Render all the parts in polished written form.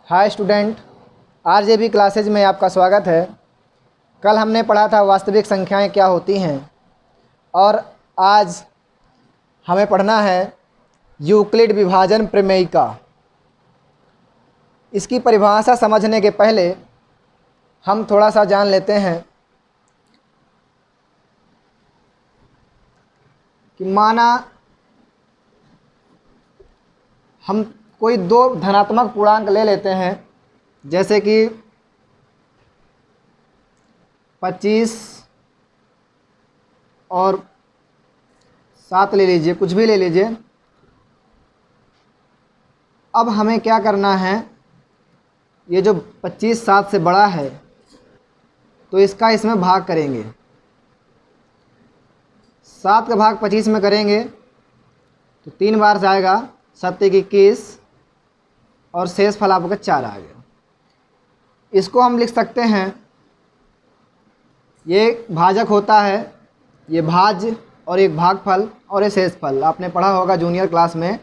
Hi student, RGB classes में आपका स्वागत है। कल हमने पढ़ा था वास्तविक संख्याएं क्या होती हैं और आज हमें पढ़ना है यूक्लिड विभाजन प्रमेयिका। इसकी परिभाषा समझने के पहले हम थोड़ा सा जान लेते हैं कि माना हम कोई दो धनात्मक पूर्णांक ले लेते हैं, जैसे कि 25 और 7 ले लीजिए, कुछ भी ले लीजिए। अब हमें क्या करना है, ये जो 25 7 से बड़ा है तो इसका इसमें भाग करेंगे। 7 का भाग 25 में करेंगे तो 3 बार जाएगा, 7 × 21 और शेष फल आपका 4 आ गया। इसको हम लिख सकते हैं, ये भाजक होता है, ये भाज्य और एक भागफल और ये शेषफल। आपने पढ़ा होगा जूनियर क्लास में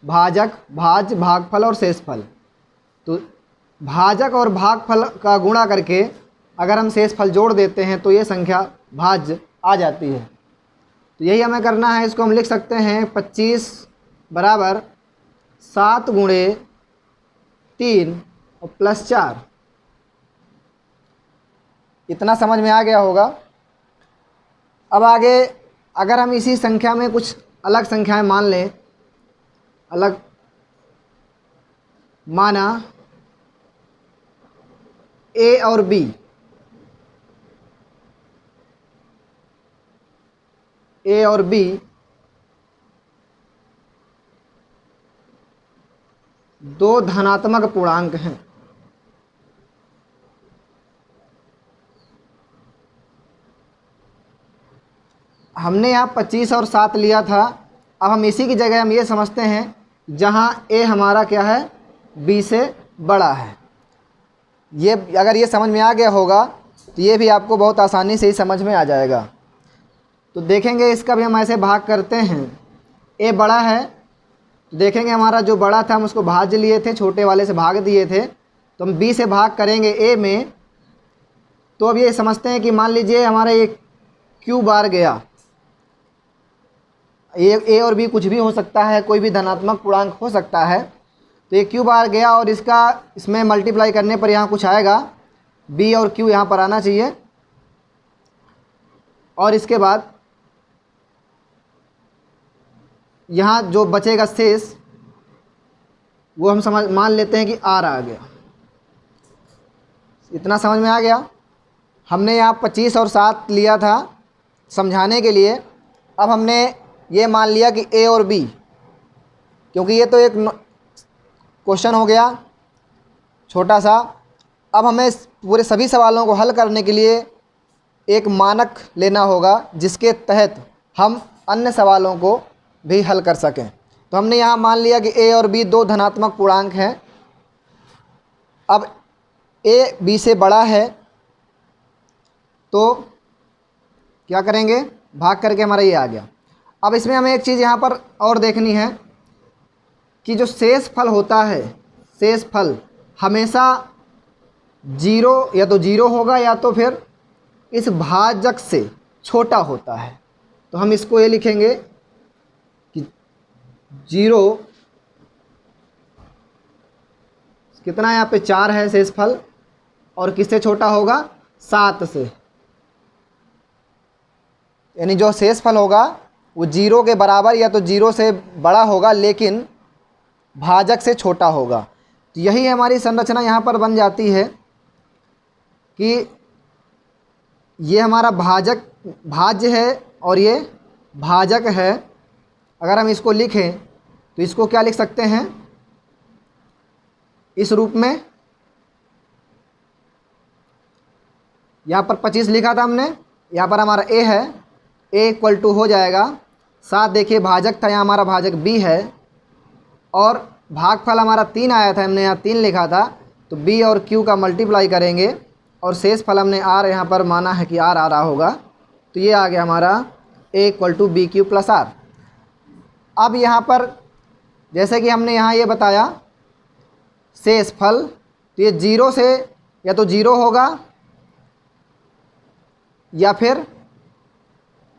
भाजक, भाज्य, भागफल और शेषफल। तो भाजक और भागफल का गुणा करके अगर हम शेषफल जोड़ देते हैं तो ये संख्या भाज्य आ जाती है। तो यही हमें करना है। इसको हम लिख सकते हैं 25 बराबर 7 × 3 और +4। इतना समझ में आ गया होगा। अब आगे अगर हम इसी संख्या में कुछ अलग संख्याएं मान लें, अलग माना ए और बी, ए और बी दो धनात्मक पूर्णांक हैं। हमने यहाँ 25 और 7 लिया था। अब हम इसी की जगह हम ये समझते हैं जहाँ ए हमारा क्या है, बी से बड़ा है। ये अगर ये समझ में आ गया होगा तो ये भी आपको बहुत आसानी से ही समझ में आ जाएगा। तो देखेंगे इसका भी हम ऐसे भाग करते हैं। ए बड़ा है तो देखेंगे हमारा जो बड़ा था हम उसको भाज्य लिए थे, छोटे वाले से भाग दिए थे, तो हम बी से भाग करेंगे ए में। तो अब ये समझते हैं कि मान लीजिए हमारा ये क्यू बार गया, ए और बी कुछ भी हो सकता है, कोई भी धनात्मक पूर्णांक हो सकता है। तो ये क्यू बार गया और इसका इसमें मल्टीप्लाई करने पर यहाँ कुछ आएगा, बी और क्यू यहाँ पर आना चाहिए। और इसके बाद यहाँ जो बचेगा शेष वो हम मान लेते हैं कि आर आ गया। इतना समझ में आ गया। हमने यहाँ 25 और 7 लिया था समझाने के लिए। अब हमने ये मान लिया कि ए और बी, क्योंकि ये तो एक क्वेश्चन हो गया छोटा सा। अब हमें पूरे सभी सवालों को हल करने के लिए एक मानक लेना होगा जिसके तहत हम अन्य सवालों को भी हल कर सकें। तो हमने यहाँ मान लिया कि ए और बी दो धनात्मक पूर्णांक हैं। अब ए बी से बड़ा है तो क्या करेंगे, भाग करके हमारा ये आ गया। अब इसमें हमें एक चीज़ यहाँ पर और देखनी है कि जो शेष फल होता है, शेष फल हमेशा या तो जीरो होगा या तो फिर इस भाजक से छोटा होता है। तो हम इसको ये लिखेंगे कि 0 कितना है, यहाँ पे 4 है शेषफल, और किससे छोटा होगा, 7 से। यानी जो शेषफल होगा वो 0 के बराबर या तो 0 से बड़ा होगा लेकिन भाजक से छोटा होगा। तो यही हमारी संरचना यहाँ पर बन जाती है कि ये हमारा भाज्य है और ये भाजक है। अगर हम इसको लिखें तो इसको क्या लिख सकते हैं, इस रूप में। यहाँ पर 25 लिखा था हमने, यहाँ पर हमारा ए है, ए इक्वल टू हो जाएगा 7। देखिए भाजक था, यहाँ हमारा भाजक बी है और भागफल हमारा 3 आया था, हमने यहाँ 3 लिखा था। तो बी और क्यू का मल्टीप्लाई करेंगे और शेष फल हमने आर यहाँ पर माना है कि आर आ रहा होगा। तो ये आ गया हमारा A equal to B Q plus R. अब यहाँ पर जैसे कि हमने यहाँ ये बताया शेषफल तो ये 0 से या तो 0 होगा या फिर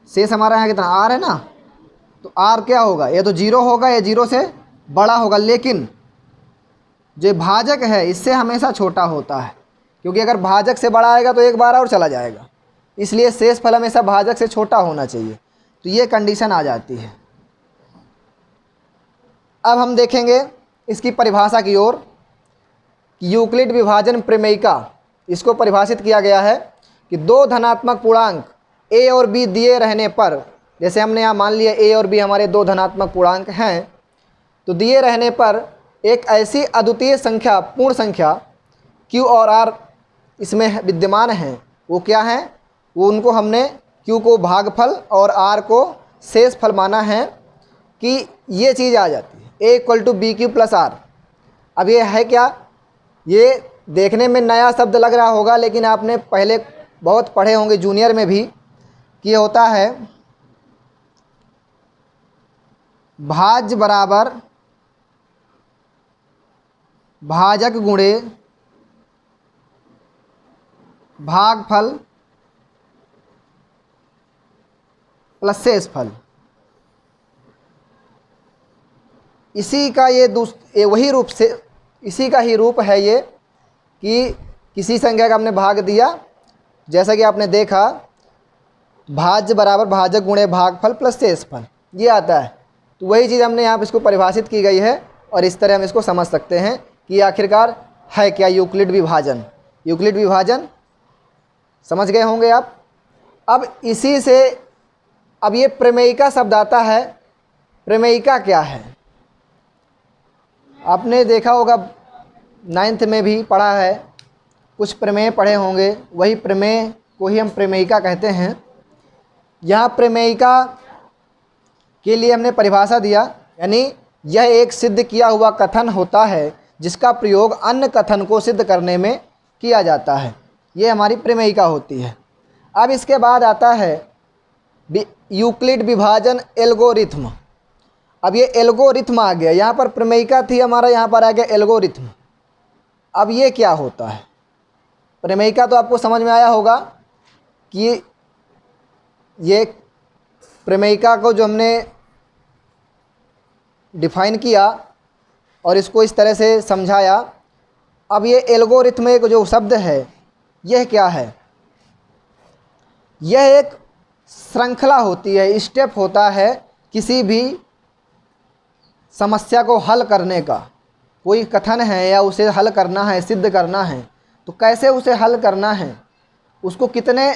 शेष हमारा यहाँ कितना r है ना, तो r क्या होगा, या तो 0 होगा या 0 से बड़ा होगा। लेकिन जो भाजक है इससे हमेशा छोटा होता है, क्योंकि अगर भाजक से बड़ा आएगा तो एक बार और चला जाएगा, इसलिए शेषफल हमेशा भाजक से छोटा होना चाहिए। तो ये कंडीशन आ जाती है। अब हम देखेंगे इसकी परिभाषा की ओर। यूक्लिड विभाजन प्रमेयिका, इसको परिभाषित किया गया है कि दो धनात्मक पूर्णांक a और b दिए रहने पर, जैसे हमने यहाँ मान लिया a और b हमारे दो धनात्मक पूर्णांक हैं, तो दिए रहने पर एक ऐसी अद्वितीय संख्या, पूर्ण संख्या q और r इसमें विद्यमान हैं। वो क्या हैं, वो उनको हमने q को भागफल और r को शेषफल माना है कि ये चीज़ आ जाती है a = bq + r। अब ये है क्या, ये देखने में नया शब्द लग रहा होगा, लेकिन आपने पहले बहुत पढ़े होंगे जूनियर में भी कि ये होता है भाज्य बराबर भाजक गुणे भागफल प्लस शेषफल। इसी का ये वही रूप से, इसी का ही रूप है ये कि किसी संख्या का हमने भाग दिया, जैसा कि आपने देखा भाज्य बराबर भाजक गुणे भागफल प्लस शेषफल, ये आता है। तो वही चीज़ हमने यहाँ पर इसको परिभाषित की गई है, और इस तरह हम इसको समझ सकते हैं कि आखिरकार है क्या यूक्लिड विभाजन। यूक्लिड विभाजन समझ गए होंगे आप। अब इसी से अब ये प्रमेयिका शब्द आता है। प्रमेयिका क्या है, आपने देखा होगा 9th में भी पढ़ा है, कुछ प्रमेय पढ़े होंगे, वही प्रमेय को ही हम प्रमेयिका कहते हैं। यहाँ प्रमेयिका के लिए हमने परिभाषा दिया, यानी यह एक सिद्ध किया हुआ कथन होता है जिसका प्रयोग अन्य कथन को सिद्ध करने में किया जाता है, ये हमारी प्रमेयिका होती है। अब इसके बाद आता है यूक्लिड विभाजन एल्गोरिथम। अब ये एल्गोरिथम आ गया, यहाँ पर प्रमेयिका थी हमारा, यहाँ पर आ गया एल्गोरिथम। अब ये क्या होता है, प्रमेयिका तो आपको समझ में आया होगा कि ये प्रमेयिका को जो हमने डिफाइन किया और इसको इस तरह से समझाया। अब ये एल्गोरिथम एक जो शब्द है, यह क्या है, यह एक श्रृंखला होती है, स्टेप होता है किसी भी समस्या को हल करने का। कोई कथन है या उसे हल करना है, सिद्ध करना है, तो कैसे उसे हल करना है, उसको कितने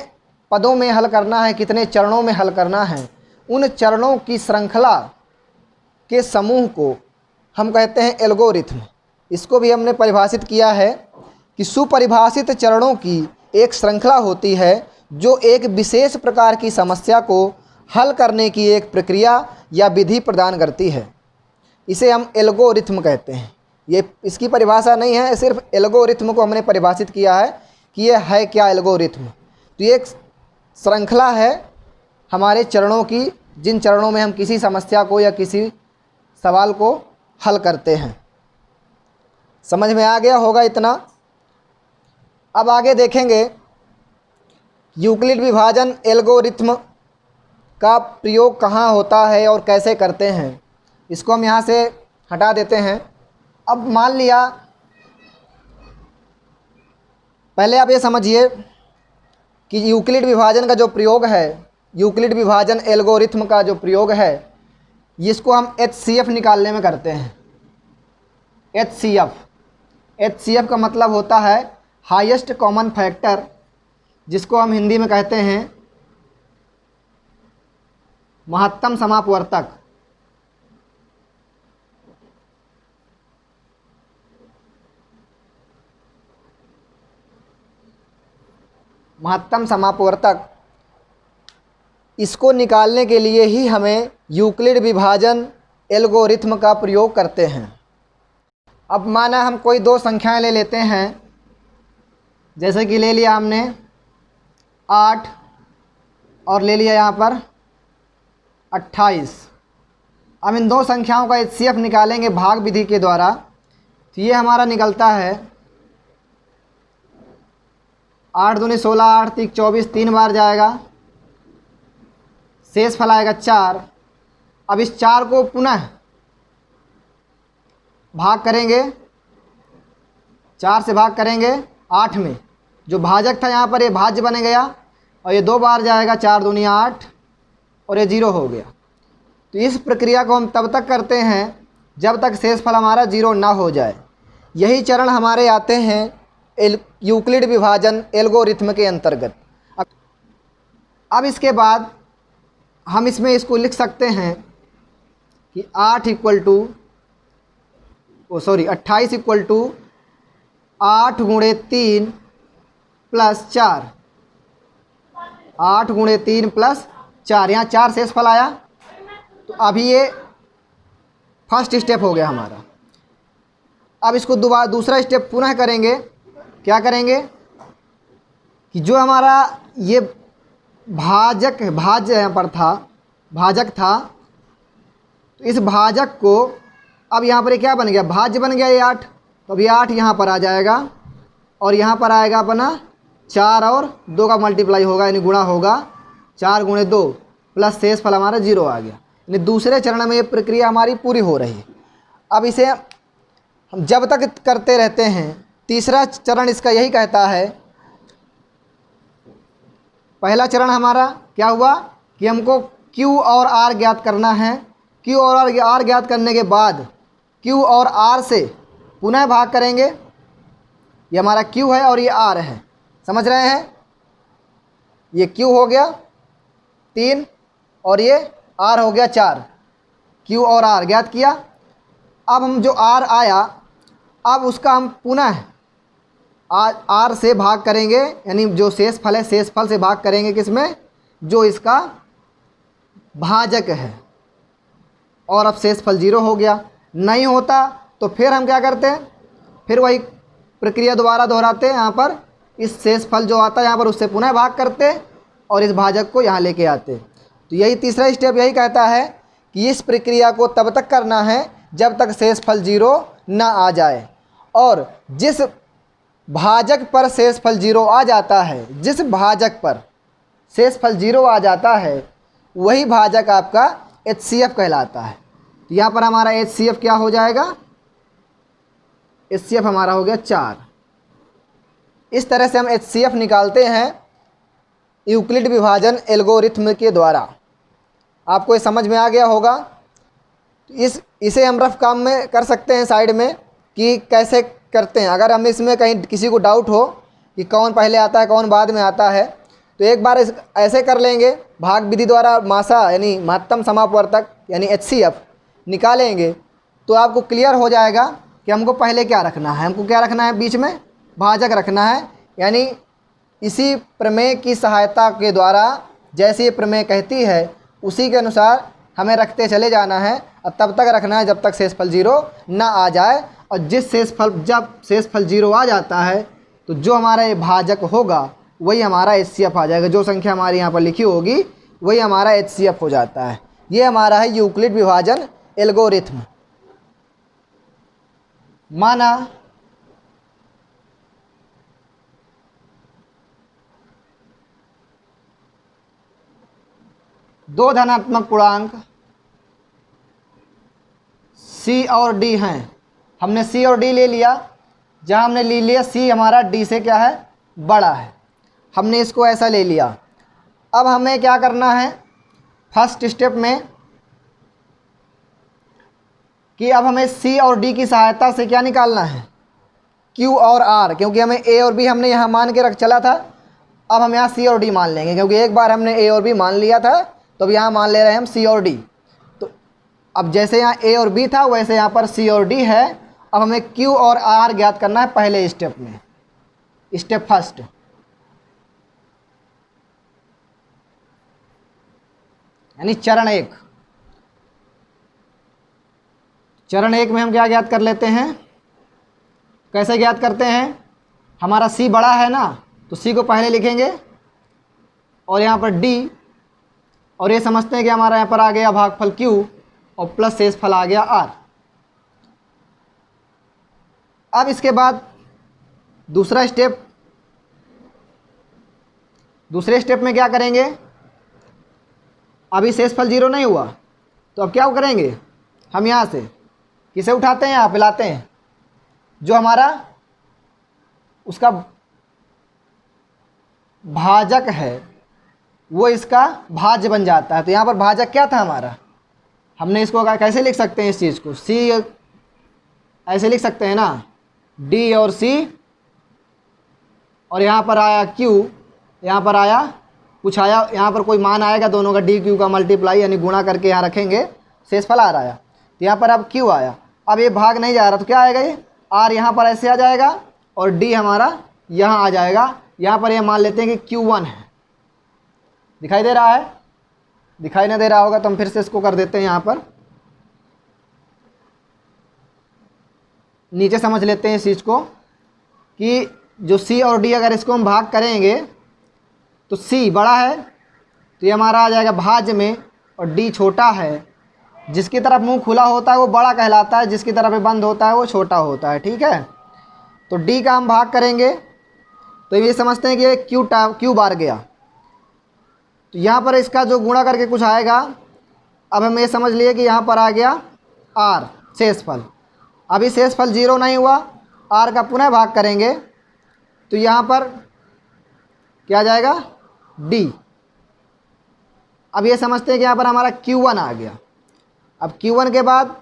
पदों में हल करना है, कितने चरणों में हल करना है, उन चरणों की श्रृंखला के समूह को हम कहते हैं एल्गोरिथम। इसको भी हमने परिभाषित किया है कि सुपरिभाषित चरणों की एक श्रृंखला होती है जो एक विशेष प्रकार की समस्या को हल करने की एक प्रक्रिया या विधि प्रदान करती है। इसे हम एल्गोरिथम कहते हैं। ये इसकी परिभाषा नहीं है, सिर्फ एल्गोरिथम को हमने परिभाषित किया है कि ये है क्या एल्गोरिथम। तो ये एक श्रृंखला है हमारे चरणों की, जिन चरणों में हम किसी समस्या को या किसी सवाल को हल करते हैं। समझ में आ गया होगा इतना। अब आगे देखेंगे यूक्लिड विभाजन एल्गोरिथम का प्रयोग कहाँ होता है और कैसे करते हैं। इसको हम यहाँ से हटा देते हैं। अब मान लिया, पहले आप ये समझिए कि यूक्लिड विभाजन का जो प्रयोग है, यूक्लिड विभाजन एल्गोरिथम का जो प्रयोग है, इसको हम HCF निकालने में करते हैं। HCF का मतलब होता है हाईएस्ट कॉमन फैक्टर, जिसको हम हिंदी में कहते हैं महत्तम समापवर्तक। महत्तम समापवर्तक, इसको निकालने के लिए ही हमें यूक्लिड विभाजन एल्गोरिथम का प्रयोग करते हैं। अब माना हम कोई दो संख्याएं ले लेते हैं, जैसे कि ले लिया हमने 8 और ले लिया यहाँ पर 28। अब इन दो संख्याओं का HCF निकालेंगे भाग विधि के द्वारा। तो ये हमारा निकलता है 8 दूनी 16, 8 तीक 24, 3 बार जाएगा, शेष फल आएगा 4। अब इस 4 को पुनः भाग करेंगे, 4 से भाग करेंगे 8 में, जो भाजक था यहाँ पर ये भाज्य बन गया और ये 2 बार जाएगा, 4 दूनी 8 और ये 0 हो गया। तो इस प्रक्रिया को हम तब तक करते हैं जब तक शेष फल हमारा 0 ना हो जाए। यही चरण हमारे आते हैं यूक्लिड विभाजन एल्गोरिथ्म के अंतर्गत। अब इसके बाद हम इसमें इसको लिख सकते हैं कि 28 इक्वल टू 8 गुणे 3 प्लस 4, 8 गुणे 3 प्लस 4, यहाँ 4 शेष फल आया। तो अभी ये फर्स्ट स्टेप हो गया हमारा। अब इसको दूसरा स्टेप पुनः करेंगे। क्या करेंगे कि जो हमारा ये भाज्य यहाँ पर था, भाजक था, तो इस भाजक को अब यहाँ पर ये क्या बन गया, भाज्य बन गया ये 8। तो अब ये 8 यहाँ पर आ जाएगा और यहाँ पर आएगा अपना 4 और 2 का मल्टीप्लाई होगा, यानी गुणा होगा, 4 गुणे 2 प्लस शेष फल हमारा 0 आ गया। यानी दूसरे चरण में ये प्रक्रिया हमारी पूरी हो रही है। अब इसे हम जब तक करते रहते हैं, तीसरा चरण इसका यही कहता है। पहला चरण हमारा क्या हुआ कि हमको Q और R ज्ञात करना है। Q और R ज्ञात करने के बाद Q और R से पुनः भाग करेंगे। ये हमारा Q है और ये R है, समझ रहे हैं। ये Q हो गया 3 और ये R हो गया 4। Q और R ज्ञात किया। अब हम जो R आया, अब उसका हम पुनः R से भाग करेंगे, यानी जो शेष फल है शेष फल से भाग करेंगे किसमें, जो इसका भाजक है। और अब शेष फल 0 हो गया। नहीं होता तो फिर हम क्या करते हैं, फिर वही प्रक्रिया दोबारा दोहराते हैं। यहाँ पर इस शेष फल जो आता है यहाँ पर उससे पुनः भाग करते और इस भाजक को यहाँ लेके आते। तो यही तीसरा स्टेप यही कहता है कि इस प्रक्रिया को तब तक करना है जब तक शेष फल 0 ना आ जाए। और जिस भाजक पर शेष फल 0 आ जाता है, जिस भाजक पर शेष फल 0 आ जाता है, वही भाजक आपका HCF कहलाता है। तो यहाँ पर हमारा HCF क्या हो जाएगा, HCF हमारा हो गया 4। इस तरह से हम HCF निकालते हैं यूक्लिड विभाजन एल्गोरिथ्म के द्वारा। आपको ये समझ में आ गया होगा। इसे हम रफ काम में कर सकते हैं साइड में कि कैसे करते हैं। अगर हम इसमें कहीं किसी को डाउट हो कि कौन पहले आता है कौन बाद में आता है, तो एक बार ऐसे कर लेंगे, भाग विधि द्वारा मासा यानी महत्तम समापवर्तक यानी HCF निकालेंगे तो आपको क्लियर हो जाएगा कि हमको पहले क्या रखना है। हमको क्या रखना है, बीच में भाजक रखना है। यानी इसी प्रमेय की सहायता के द्वारा जैसे ये प्रमेय कहती है उसी के अनुसार हमें रखते चले जाना है और तब तक रखना है जब तक शेषफल 0 ना आ जाए। और जब शेषफल 0 आ जाता है तो जो हमारा ये भाजक होगा वही हमारा HCF आ जाएगा। जो संख्या हमारी यहाँ पर लिखी होगी वही हमारा HCF हो जाता है। ये हमारा है यूक्लिड विभाजन एल्गोरिथ्म। माना दो धनात्मक पूर्णांक C और D हैं। हमने C और D ले लिया। जहाँ हमने ले लिया C हमारा D से क्या है, बड़ा है। हमने इसको ऐसा ले लिया। अब हमें क्या करना है फर्स्ट स्टेप में कि अब हमें C और D की सहायता से क्या निकालना है, Q और R। क्योंकि हमें A और B हमने यहाँ मान के रख चला था, अब हम यहाँ C और D मान लेंगे। क्योंकि एक बार हमने A और B मान लिया था तो अब यहाँ मान ले रहे हैं हम C और D। तो अब जैसे यहाँ A और B था वैसे यहाँ पर C और D है। अब हमें Q और R ज्ञात करना है पहले स्टेप में, स्टेप फर्स्ट। यानी चरण 1। चरण 1 में हम क्या ज्ञात कर लेते हैं, कैसे ज्ञात करते हैं, हमारा C बड़ा है ना तो C को पहले लिखेंगे और यहाँ पर D, और ये समझते हैं कि हमारा यहाँ पर आ गया भागफल Q और प्लस शेषफल आ गया R। अब इसके बाद दूसरा स्टेप दूसरे स्टेप में क्या करेंगे, अभी शेषफल 0 नहीं हुआ तो अब क्या करेंगे, हम यहाँ से किसे उठाते हैं, यहाँ पे लाते हैं, जो हमारा उसका भाजक है वो इसका भाज्य बन जाता है। तो यहाँ पर भाजक क्या था हमारा, हमने इसको कैसे लिख सकते हैं, इस चीज़ को सी ऐसे लिख सकते हैं ना, डी और सी, और यहाँ पर आया क्यू, यहाँ पर आया कुछ आया, यहाँ पर कोई मान आएगा दोनों का, डी क्यू का मल्टीप्लाई यानी गुणा करके यहाँ रखेंगे, शेषफल आर आया। तो यहाँ पर अब क्यू आया, अब ये भाग नहीं जा रहा तो क्या आएगा, ये आर यहाँ पर ऐसे आ जाएगा और डी हमारा यहाँ आ जाएगा। यहाँ पर ये मान लेते हैं कि Q1 है, दिखाई दे रहा है, दिखाई ना दे रहा होगा तो हम फिर से इसको कर देते हैं, यहाँ पर नीचे समझ लेते हैं इस चीज़ को कि जो C और D अगर इसको हम भाग करेंगे तो C बड़ा है तो ये हमारा आ जाएगा भाज्य में, और D छोटा है, जिसकी तरफ मुंह खुला होता है वो बड़ा कहलाता है, जिसकी तरफ ये बंद होता है वो छोटा होता है। ठीक है, तो D का हम भाग करेंगे तो ये समझते हैं कि ये क्यू बार गया, तो यहाँ पर इसका जो गुणा करके कुछ आएगा। अब हम ये समझ लिए कि यहाँ पर आ गया R शेषफल, अभी शेषफल 0 नहीं हुआ, R का पुनः भाग करेंगे तो यहाँ पर क्या आ जाएगा, D। अब ये समझते हैं कि यहाँ पर हमारा Q1 आ गया। अब Q1 के बाद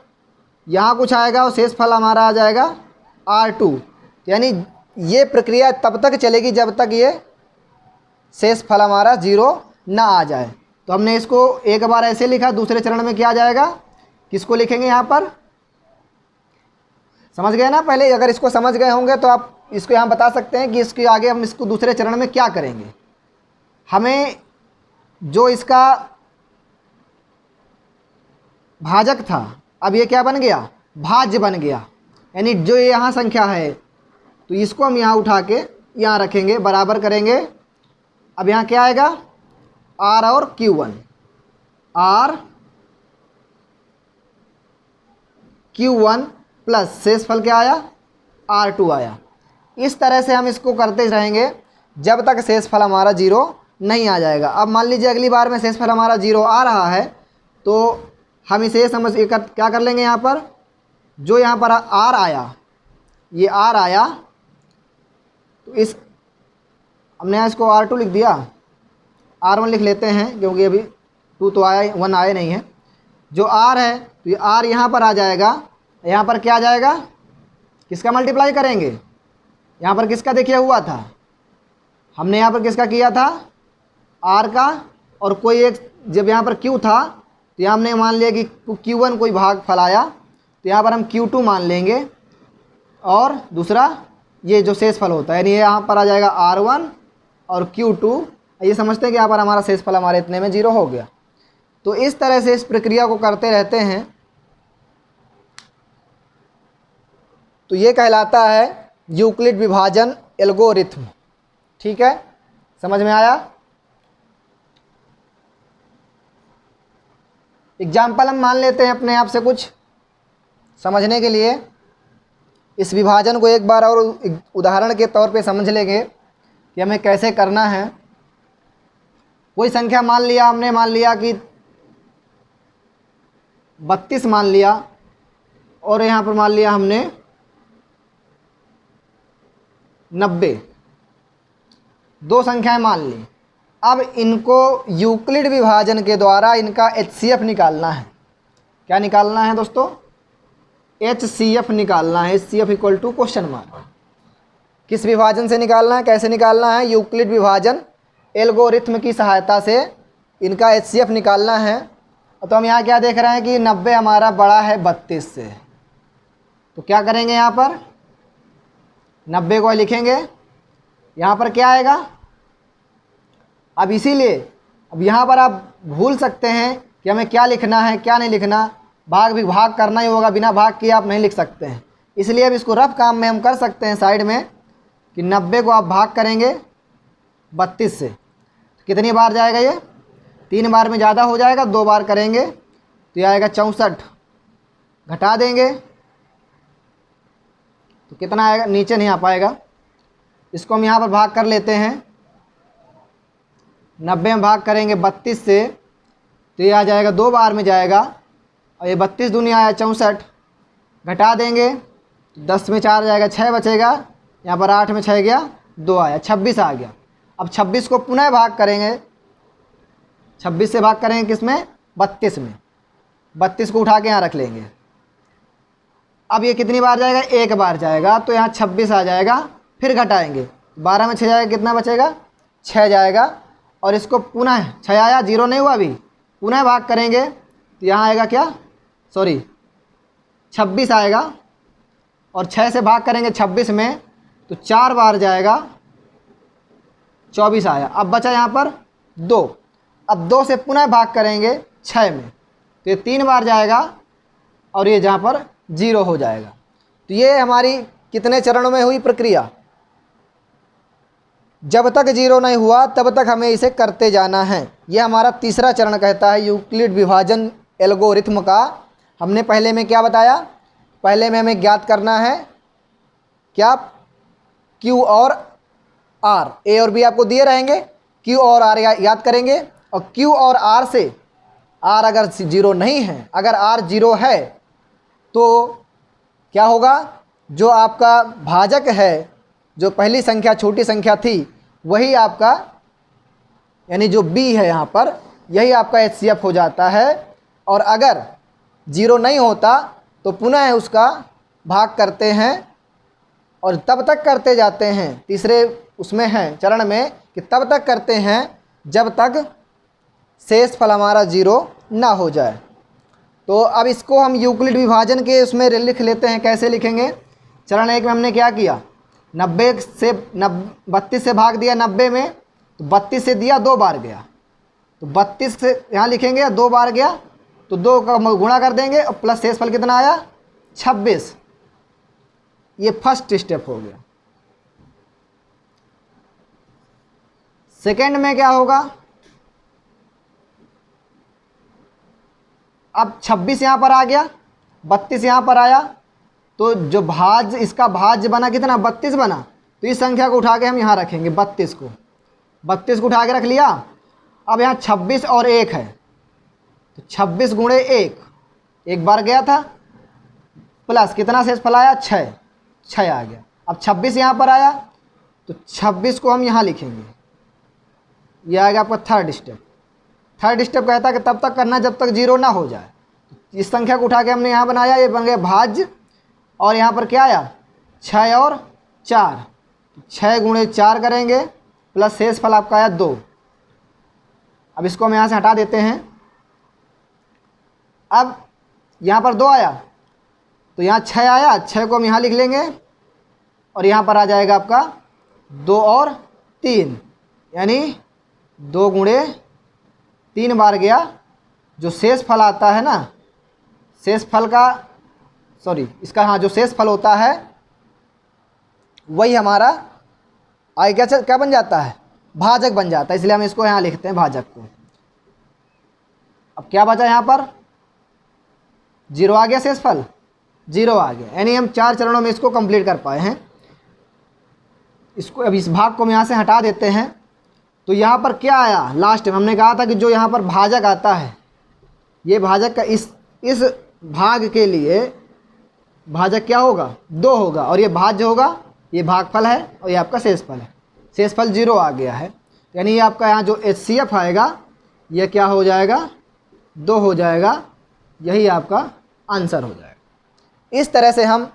यहाँ कुछ आएगा और शेषफल हमारा आ जाएगा R2, यानी ये प्रक्रिया तब तक चलेगी जब तक ये शेषफल हमारा 0 ना आ जाए। तो हमने इसको एक बार ऐसे लिखा, दूसरे चरण में क्या आ जाएगा, किसको लिखेंगे, यहाँ पर समझ गए ना, पहले अगर इसको समझ गए होंगे तो आप इसको यहाँ बता सकते हैं कि इसके आगे हम इसको दूसरे चरण में क्या करेंगे। हमें जो इसका भाजक था अब ये क्या बन गया, भाज्य बन गया, यानी जो ये यहाँ संख्या है तो इसको हम यहाँ उठा के यहाँ रखेंगे, बराबर करेंगे। अब यहाँ क्या आएगा, R और Q1, R Q1 प्लस शेषफल क्या आया, R2 आया। इस तरह से हम इसको करते रहेंगे जब तक शेषफल हमारा 0 नहीं आ जाएगा। अब मान लीजिए अगली बार में शेषफल हमारा 0 आ रहा है तो हम इसे क्या कर लेंगे, यहाँ पर जो यहाँ पर R आया, ये R आया तो इस हमने यहाँ इसको R2 लिख दिया, R1 लिख लेते हैं क्योंकि अभी 2 तो आया, 1 आया नहीं है। जो R है तो ये R यहाँ पर आ जाएगा, यहाँ पर क्या आ जाएगा, किसका मल्टीप्लाई करेंगे, यहाँ पर किसका देखिए हुआ था, हमने यहाँ पर किसका किया था, R का, और कोई एक जब यहाँ पर Q था तो यहाँ हमने मान लिया कि Q1 कोई भाग फल आया तो यहाँ पर हम Q2 मान लेंगे, और दूसरा ये जो शेषफल होता है यानी ये यहाँ पर आ जाएगा R1 और Q2। ये समझते हैं कि यहाँ पर हमारा शेषफल हमारे इतने में 0 हो गया। तो इस तरह से इस प्रक्रिया को करते रहते हैं तो ये कहलाता है यूक्लिड विभाजन एल्गोरिथम। ठीक है, समझ में आया। एग्जाम्पल हम मान लेते हैं अपने आप से कुछ समझने के लिए। इस विभाजन को एक बार और उदाहरण के तौर पे समझ लेंगे कि हमें कैसे करना है। कोई संख्या मान लिया हमने, मान लिया कि 32 मान लिया, और यहाँ पर मान लिया हमने 90, दो संख्याएं मान ली। अब इनको यूक्लिड विभाजन के द्वारा इनका HCF निकालना है। क्या निकालना है दोस्तों, HCF निकालना है। HCF equal to question mark. किस विभाजन से निकालना है, कैसे निकालना है, यूक्लिड विभाजन एल्गोरिथम की सहायता से इनका HCF निकालना है। तो हम यहाँ क्या देख रहे हैं कि 90 हमारा बड़ा है 32 से, तो क्या करेंगे, यहाँ पर 90 को लिखेंगे, यहाँ पर क्या आएगा। अब इसीलिए अब यहाँ पर आप भूल सकते हैं कि हमें क्या लिखना है क्या नहीं लिखना, भाग भी भाग करना ही होगा, बिना भाग किए आप नहीं लिख सकते हैं। इसलिए अब इसको रफ काम में हम कर सकते हैं साइड में कि 90 को आप भाग करेंगे 32 से, कितनी बार जाएगा, ये 3 बार में ज़्यादा हो जाएगा, 2 बार करेंगे तो ये आएगा 64, घटा देंगे तो कितना आएगा, नीचे नहीं आ पाएगा। इसको हम यहाँ पर भाग कर लेते हैं 90 में भाग करेंगे 32 से तो ये आ जाएगा 2 बार में जाएगा, और ये 32 दूनी आया 64, घटा देंगे 10 में 4 जाएगा 6 बचेगा, यहाँ पर 8 में 6 गया 2 आया 26 आ गया। अब 26 को पुनः भाग करेंगे, 26 से भाग करेंगे किस में 32 में, 32 को उठा के यहाँ रख लेंगे। अब ये कितनी बार जाएगा, 1 बार जाएगा, तो यहाँ 26 आ जाएगा, फिर घटाएंगे 12 में 6 जाएगा कितना बचेगा 6 जाएगा, और इसको पुनः 6 आया 0 नहीं हुआ अभी, पुनः भाग करेंगे तो यहाँ आएगा क्या 26 आएगा, और 6 से भाग करेंगे 26 में तो 4 बार जाएगा 24 आया। अब बचा यहाँ पर 2, अब 2 से पुनः भाग करेंगे 6 में तो ये 3 बार जाएगा, और ये जहाँ पर 0 हो जाएगा। तो ये हमारी कितने चरणों में हुई प्रक्रिया, जब तक 0 नहीं हुआ तब तक हमें इसे करते जाना है। ये हमारा तीसरा चरण कहता है यूक्लिड विभाजन एल्गोरिथम का। हमने पहले में क्या बताया, पहले में हमें ज्ञात करना है क्या, Q और R, A और B आपको दिए रहेंगे, Q और R याद करेंगे, और Q और R से R अगर 0 नहीं है, अगर R 0 है तो क्या होगा, जो आपका भाजक है, जो पहली संख्या छोटी संख्या थी वही आपका, यानी जो B है यहाँ पर, यही आपका HCF हो जाता है। और अगर 0 नहीं होता तो पुनः उसका भाग करते हैं, और तब तक करते जाते हैं, तीसरे उसमें हैं चरण में कि तब तक करते हैं जब तक शेष फल हमारा 0 ना हो जाए। तो अब इसको हम यूक्लिड विभाजन के उसमें लिख लेते हैं। कैसे लिखेंगे, चरण 1 में हमने क्या किया, 90 से 32 से भाग दिया 90 में, तो 32 से दिया 2 बार गया, तो 32 से यहाँ लिखेंगे 2 बार गया तो 2 का गुणा कर देंगे, और प्लस शेष फल कितना आया 26। ये फर्स्ट स्टेप हो गया। सेकेंड में क्या होगा, अब 26 यहाँ पर आ गया, 32 यहाँ पर आया, तो जो भाज्य, इसका भाज्य बना कितना 32 बना, तो इस संख्या को उठा के हम यहाँ रखेंगे 32 को उठा के रख लिया। अब यहाँ 26 और 1 है, तो 26 गुणे 1 बार गया था, प्लस कितना शेष फल आया 6 आ गया। अब 26 यहाँ पर आया तो 26 को हम यहाँ लिखेंगे, यह आएगा आपका थर्ड स्टेप। थर्ड स्टेप कहता है कि तब तक करना जब तक 0 ना हो जाए। इस संख्या को उठा के हमने यहाँ बनाया, ये बन गया भाज्य, और यहाँ पर क्या आया 6 और 4, 6 गुणे 4 करेंगे, प्लस शेष फल आपका आया 2। अब इसको हम यहाँ से हटा देते हैं। अब यहाँ पर 2 आया तो यहाँ 6 आया, 6 को हम यहाँ लिख लेंगे, और यहाँ पर आ जाएगा आपका 2 और 3, यानी 2 गुणे 3 बार गया। जो शेष फल आता है ना, शेष फल का इसका हाँ जो शेष फल होता है वही हमारा आगे क्या बन जाता है, भाजक बन जाता है, इसलिए हम इसको यहाँ लिखते हैं भाजक को। अब क्या बचा यहाँ पर 0 आ गया, शेष फल 0 आ गया, यानी हम 4 चरणों में इसको कंप्लीट कर पाए हैं। इसको अब इस भाग को हम यहाँ से हटा देते हैं। तो यहाँ पर क्या आया, लास्ट में हमने कहा था कि जो यहाँ पर भाजक आता है, ये भाजक का इस भाग के लिए भाजक क्या होगा 2 होगा, और ये भाज्य होगा, ये भागफल है, और ये आपका शेषफल है। शेषफल 0 आ गया है, यानी ये आपका यहाँ जो HCF आएगा ये क्या हो जाएगा 2 हो जाएगा, यही आपका आंसर हो जाएगा। इस तरह से हम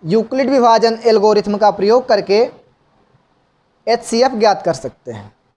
यूक्लिड विभाजन एल्गोरिथम का प्रयोग करके HCF ज्ञात कर सकते हैं।